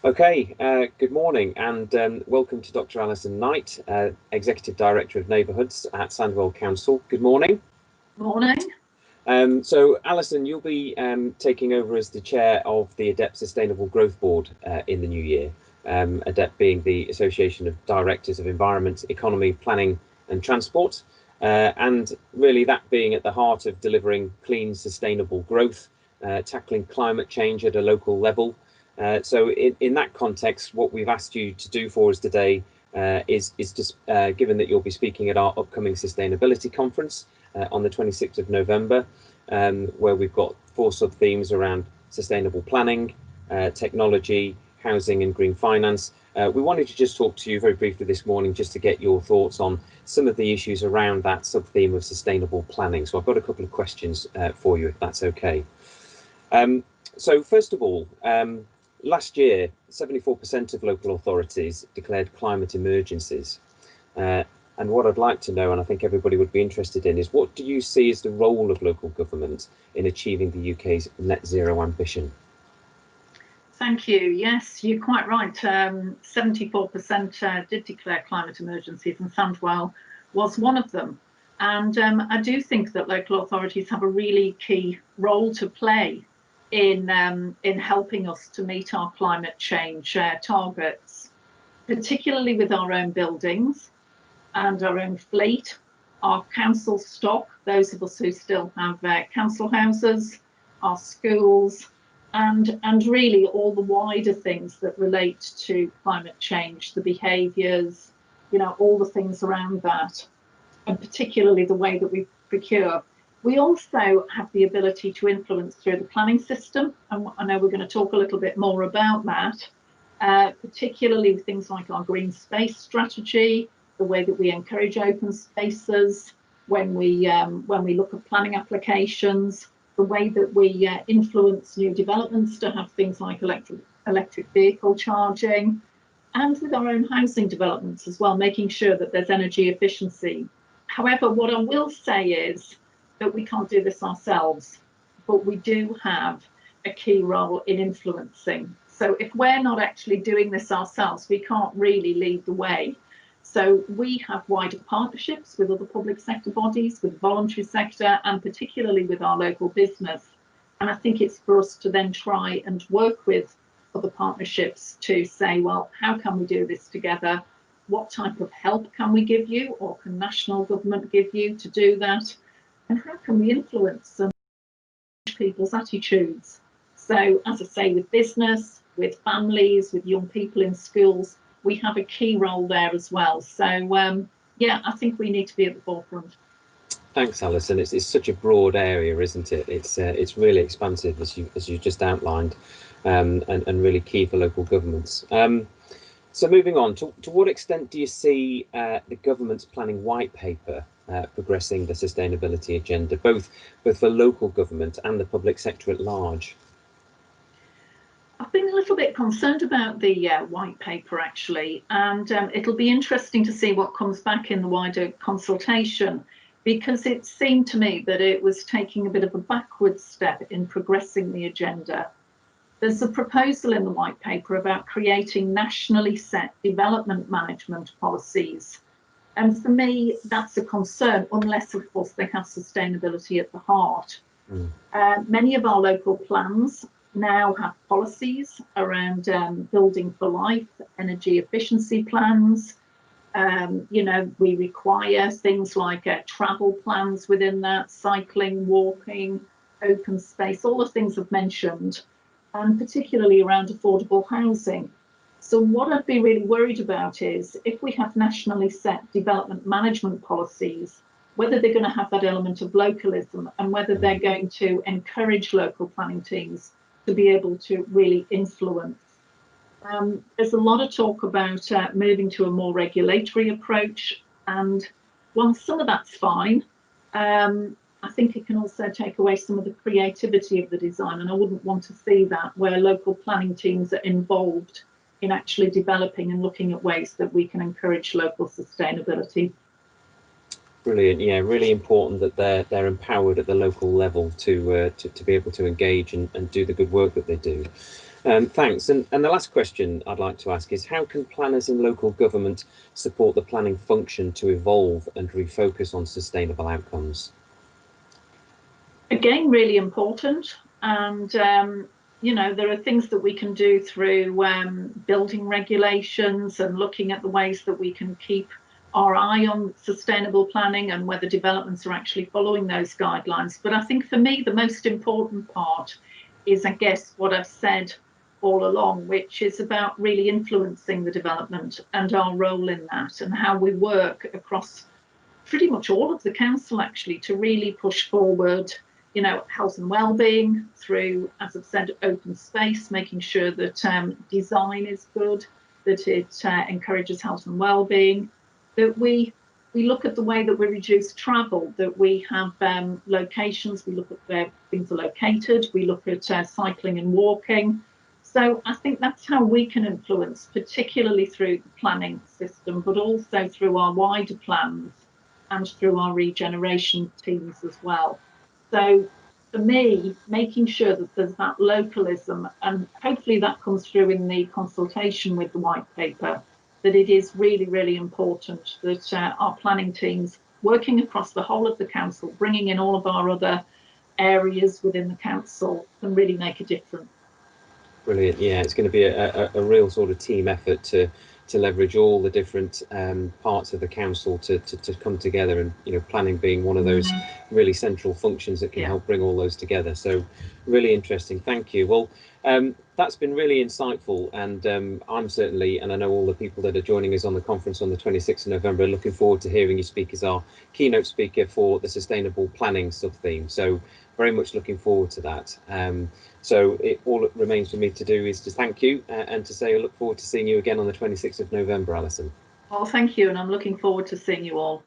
Okay, good morning and welcome to Dr Alison Knight, Executive Director of Neighbourhoods at Sandwell Council. Good morning. Morning. So Alison, you'll be taking over as the chair of the ADEPT Sustainable Growth Board in the new year. ADEPT being the Association of Directors of Environment, Economy, Planning and Transport. And really that being at the heart of delivering clean, sustainable growth, tackling climate change at a local level. So in that context, what we've asked you to do for us today is just, given that you'll be speaking at our upcoming sustainability conference on the 26th of November, where we've got 4 sub-themes around sustainable planning, technology, housing and green finance. We wanted to just talk to you very briefly this morning just to get your thoughts on some of the issues around that sub-theme of sustainable planning. So I've got a couple of questions for you, if that's okay. So first of all, last year, 74% of local authorities declared climate emergencies. And what I'd like to know, and I think everybody would be interested in, is what do you see as the role of local government in achieving the UK's net zero ambition? Thank you. Yes, you're quite right. 74% did declare climate emergencies, and Sandwell was one of them. And I do think that local authorities have a really key role to play in helping us to meet our climate change targets, particularly with our own buildings and our own fleet, our council stock, those of us who still have council houses, our schools, and really all the wider things that relate to climate change, the behaviours, all the things around that, and particularly the way that we procure. We also have the ability to influence through the planning system, and I know we're going to talk a little bit more about that, particularly with things like our green space strategy, the way that we encourage open spaces when we look at planning applications, the way that we influence new developments to have things like electric vehicle charging, and with our own housing developments as well, making sure that there's energy efficiency. However, what I will say is that we can't do this ourselves, but we do have a key role in influencing. So if we're not actually doing this ourselves, we can't really lead the way. So we have wider partnerships with other public sector bodies, with the voluntary sector, and particularly with our local business. And I think it's for us to then try and work with other partnerships to say, well, how can we do this together? What type of help can we give you, or can national government give you to do that? And how can we influence people's attitudes? So, as I say, with business, with families, with young people in schools, we have a key role there as well. So, yeah, I think we need to be at the forefront. Thanks, Alison. It's such a broad area, isn't it? It's really expansive, as you just outlined, and really key for local governments. So moving on, to what extent do you see the government's planning white paper progressing the sustainability agenda, both for local government and the public sector at large? I've been a little bit concerned about the white paper, actually, and it'll be interesting to see what comes back in the wider consultation, because it seemed to me that it was taking a bit of a backward step in progressing the agenda. There's a proposal in the white paper about creating nationally set development management policies. And for me, that's a concern, unless, of course, they have sustainability at the heart. Many of our local plans now have policies around building for life, energy efficiency plans. We require things like travel plans within that, cycling, walking, open space, all the things I've mentioned, and particularly around affordable housing. So what I'd be really worried about is if we have nationally set development management policies, whether they're going to have that element of localism and whether they're going to encourage local planning teams to be able to really influence. There's a lot of talk about moving to a more regulatory approach, and while some of that's fine, I think it can also take away some of the creativity of the design, and I wouldn't want to see that where local planning teams are involved in actually developing and looking at ways that we can encourage local sustainability. Brilliant. Yeah, really important that they're empowered at the local level to be able to engage and do the good work that they do. Thanks. And the last question I'd like to ask is, how can planners in local government support the planning function to evolve and refocus on sustainable outcomes? Again, really important. And, there are things that we can do through building regulations and looking at the ways that we can keep our eye on sustainable planning and whether developments are actually following those guidelines. But I think for me, the most important part is, I guess, what I've said all along, which is about really influencing the development and our role in that, and how we work across pretty much all of the council actually to really push forward, health and well-being through, as I've said, open space, making sure that design is good, that it encourages health and well-being, that we look at the way that we reduce travel, that we have locations, we look at where things are located, we look at cycling and walking. So I think that's how we can influence, particularly through the planning system, but also through our wider plans and through our regeneration teams as well. So for me, making sure that there's that localism, and hopefully that comes through in the consultation with the white paper, that it is really, really important that our planning teams working across the whole of the council, bringing in all of our other areas within the council, can really make a difference. Brilliant. Yeah, it's going to be a real sort of team effort to leverage all the different parts of the council to come together, and planning being one of those really central functions that can help bring all those together. So really interesting. Thank you. Well, that's been really insightful, and I'm certainly, and I know all the people that are joining us on the conference on the 26th of November, are looking forward to hearing you speak as our keynote speaker for the sustainable planning sub-theme. So very much looking forward to that. So all it remains for me to do is to thank you and to say I look forward to seeing you again on the 26th of November, Alison. Well, thank you, and I'm looking forward to seeing you all.